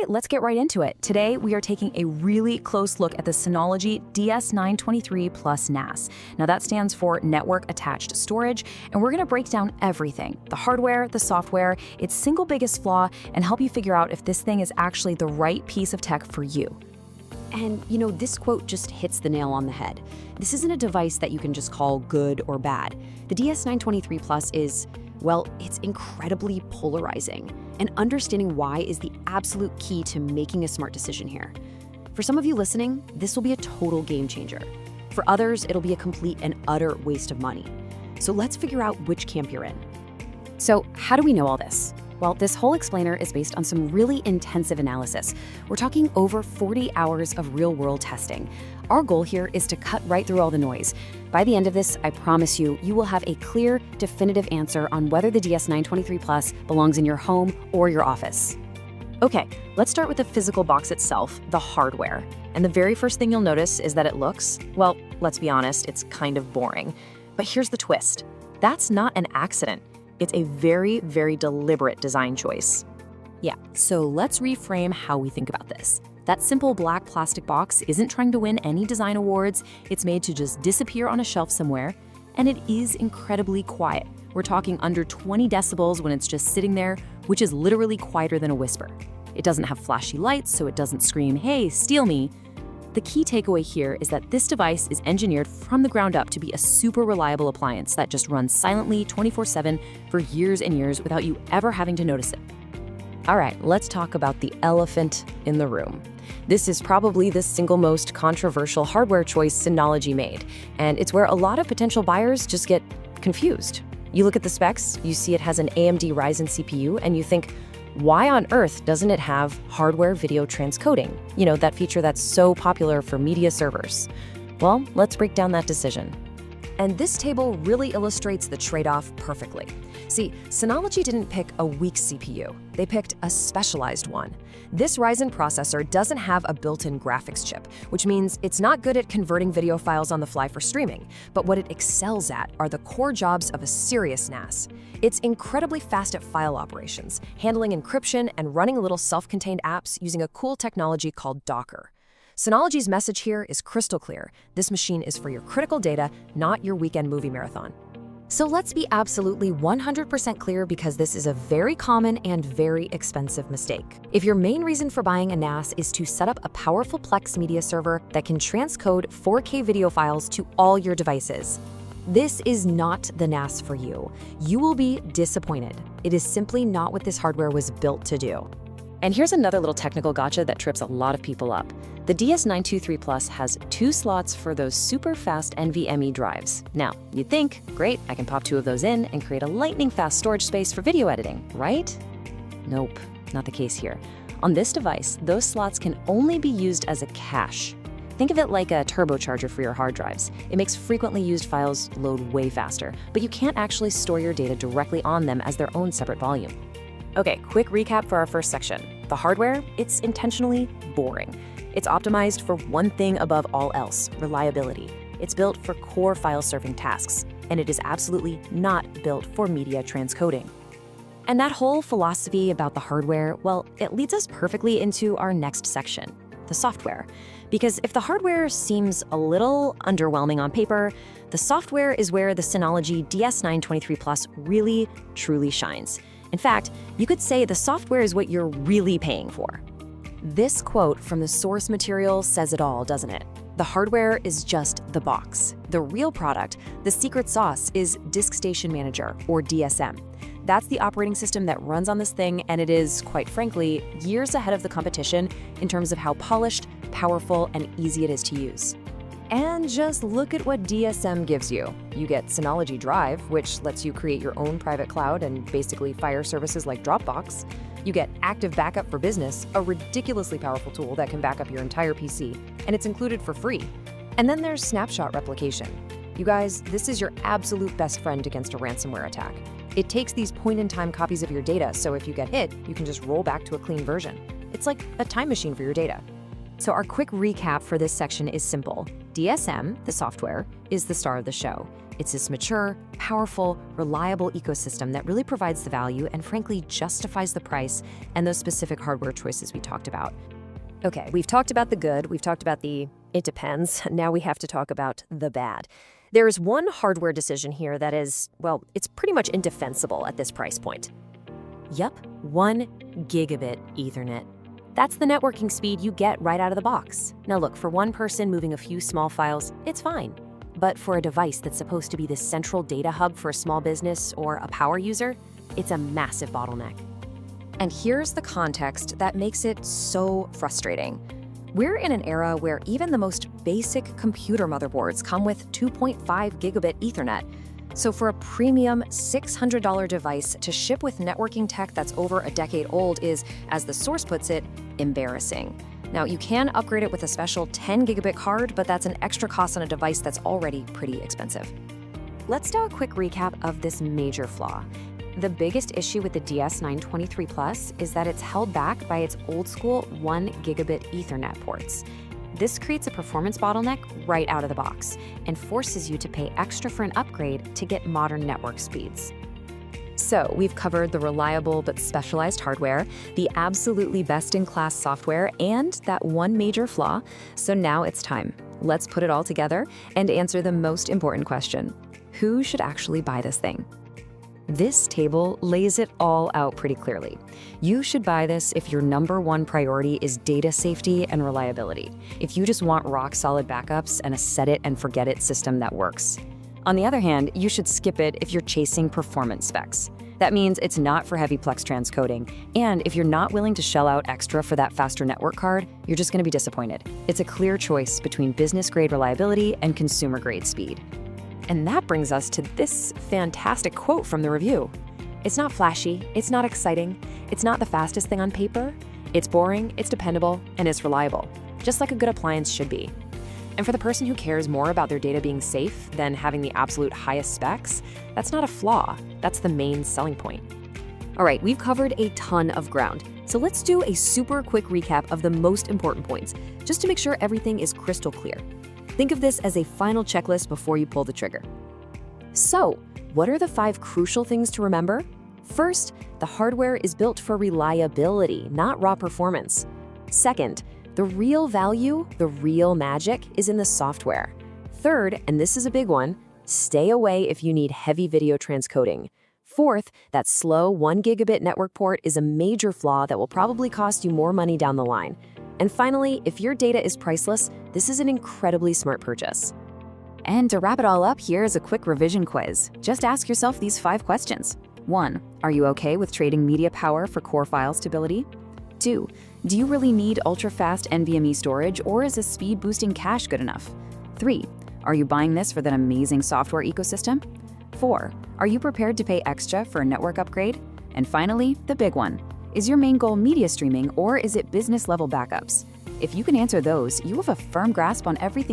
right, let's get right into it. Today, we are taking a really close look at the Synology DS923 NAS. Now, that stands for Network Attached Storage, and we're going to break down everything, the hardware, the software, its single biggest flaw, and help you figure out if this thing is actually the right piece of tech for you. And, this quote just hits the nail on the head. This isn't a device that you can just call good or bad. The DS923 Plus is, well, it's incredibly polarizing. And understanding why is the absolute key to making a smart decision here. For some of you listening, this will be a total game changer. For others, it'll be a complete and utter waste of money. So let's figure out which camp you're in. So how do we know all this? Well, this whole explainer is based on some really intensive analysis. We're talking over 40 hours of real-world testing. Our goal here is to cut right through all the noise. By the end of this, I promise you, you will have a clear, definitive answer on whether the DS923 Plus belongs in your home or your office. Okay, let's start with the physical box itself, the hardware. And the very first thing you'll notice is that it looks, well, let's be honest, it's kind of boring. But here's the twist. That's not an accident. It's a very, very deliberate design choice. Yeah, so let's reframe how we think about this. That simple black plastic box isn't trying to win any design awards. It's made to just disappear on a shelf somewhere, and it is incredibly quiet. We're talking under 20 decibels when it's just sitting there, which is literally quieter than a whisper. It doesn't have flashy lights, so it doesn't scream, "Hey, steal me." The key takeaway here is that this device is engineered from the ground up to be a super reliable appliance that just runs silently 24/7 for years and years without you ever having to notice it. All right, let's talk about the elephant in the room. This is probably the single most controversial hardware choice Synology made, and it's where a lot of potential buyers just get confused. You look at the specs, you see it has an AMD Ryzen CPU, and you think, why on earth doesn't it have hardware video transcoding? That feature that's so popular for media servers. Well, let's break down that decision. And this table really illustrates the trade-off perfectly. See, Synology didn't pick a weak CPU. They picked a specialized one. This Ryzen processor doesn't have a built-in graphics chip, which means it's not good at converting video files on the fly for streaming, but what it excels at are the core jobs of a serious NAS. It's incredibly fast at file operations, handling encryption and running little self-contained apps using a cool technology called Docker. Synology's message here is crystal clear. This machine is for your critical data, not your weekend movie marathon. So let's be absolutely 100% clear, because this is a very common and very expensive mistake. If your main reason for buying a NAS is to set up a powerful Plex media server that can transcode 4K video files to all your devices, this is not the NAS for you. You will be disappointed. It is simply not what this hardware was built to do. And here's another little technical gotcha that trips a lot of people up. The DS923 Plus has 2 slots for those super fast NVMe drives. Now, you'd think, great, I can pop 2 of those in and create a lightning fast storage space for video editing, right? Nope, not the case here. On this device, those slots can only be used as a cache. Think of it like a turbocharger for your hard drives. It makes frequently used files load way faster, but you can't actually store your data directly on them as their own separate volume. Okay, quick recap for our first section. The hardware, it's intentionally boring. It's optimized for one thing above all else, reliability. It's built for core file serving tasks, and it is absolutely not built for media transcoding. And that whole philosophy about the hardware, well, it leads us perfectly into our next section, the software. Because if the hardware seems a little underwhelming on paper, the software is where the Synology DS923 Plus really, truly shines. In fact, you could say the software is what you're really paying for. This quote from the source material says it all, doesn't it? The hardware is just the box. The real product, the secret sauce, is Disk Station Manager, or DSM. That's the operating system that runs on this thing, and it is, quite frankly, years ahead of the competition in terms of how polished, powerful, and easy it is to use. And just look at what DSM gives you. You get Synology Drive, which lets you create your own private cloud and basically fire services like Dropbox. You get Active Backup for Business, a ridiculously powerful tool that can back up your entire PC, and it's included for free. And then there's Snapshot Replication. You guys, this is your absolute best friend against a ransomware attack. It takes these point-in-time copies of your data, so if you get hit, you can just roll back to a clean version. It's like a time machine for your data. So our quick recap for this section is simple. DSM, the software, is the star of the show. It's this mature, powerful, reliable ecosystem that really provides the value and frankly justifies the price and those specific hardware choices we talked about. Okay, we've talked about the good, we've talked about the it depends. Now we have to talk about the bad. There is one hardware decision here that is, well, it's pretty much indefensible at this price point. Yup, 1 gigabit Ethernet. That's the networking speed you get right out of the box. Now look, for one person moving a few small files, it's fine. But for a device that's supposed to be the central data hub for a small business or a power user, it's a massive bottleneck. And here's the context that makes it so frustrating. We're in an era where even the most basic computer motherboards come with 2.5 gigabit Ethernet. So for a premium $600 device to ship with networking tech that's over a decade old is, as the source puts it, embarrassing. Now, you can upgrade it with a special 10 gigabit card, but that's an extra cost on a device that's already pretty expensive. Let's do a quick recap of this major flaw. The biggest issue with the DS923 Plus is that it's held back by its old-school 1 gigabit Ethernet ports. This creates a performance bottleneck right out of the box and forces you to pay extra for an upgrade to get modern network speeds. So we've covered the reliable but specialized hardware, the absolutely best-in-class software, and that one major flaw. So now it's time. Let's put it all together and answer the most important question. Who should actually buy this thing? This table lays it all out pretty clearly. You should buy this if your number one priority is data safety and reliability, if you just want rock-solid backups and a set-it-and-forget-it system that works. On the other hand, you should skip it if you're chasing performance specs. That means it's not for heavy plex transcoding, and if you're not willing to shell out extra for that faster network card, you're just going to be disappointed. It's a clear choice between business-grade reliability and consumer-grade speed. And that brings us to this fantastic quote from the review. It's not flashy, it's not exciting, it's not the fastest thing on paper, it's boring, it's dependable, and it's reliable, just like a good appliance should be. And for the person who cares more about their data being safe than having the absolute highest specs, that's not a flaw, that's the main selling point. All right, we've covered a ton of ground, so let's do a super quick recap of the most important points, just to make sure everything is crystal clear. Think of this as a final checklist before you pull the trigger. So, what are the 5 crucial things to remember? First, the hardware is built for reliability, not raw performance. Second, the real value, the real magic, is in the software. Third, and this is a big one, stay away if you need heavy video transcoding. Fourth, that slow 1 gigabit network port is a major flaw that will probably cost you more money down the line. And finally, if your data is priceless, this is an incredibly smart purchase. And to wrap it all up, here is a quick revision quiz. Just ask yourself these 5 questions. 1. Are you okay with trading media power for core file stability? 2. Do you really need ultra-fast NVMe storage, or is a speed-boosting cache good enough? 3. Are you buying this for that amazing software ecosystem? 4. Are you prepared to pay extra for a network upgrade? And finally, the big one. Is your main goal media streaming, or is it business-level backups? If you can answer those, you have a firm grasp on everything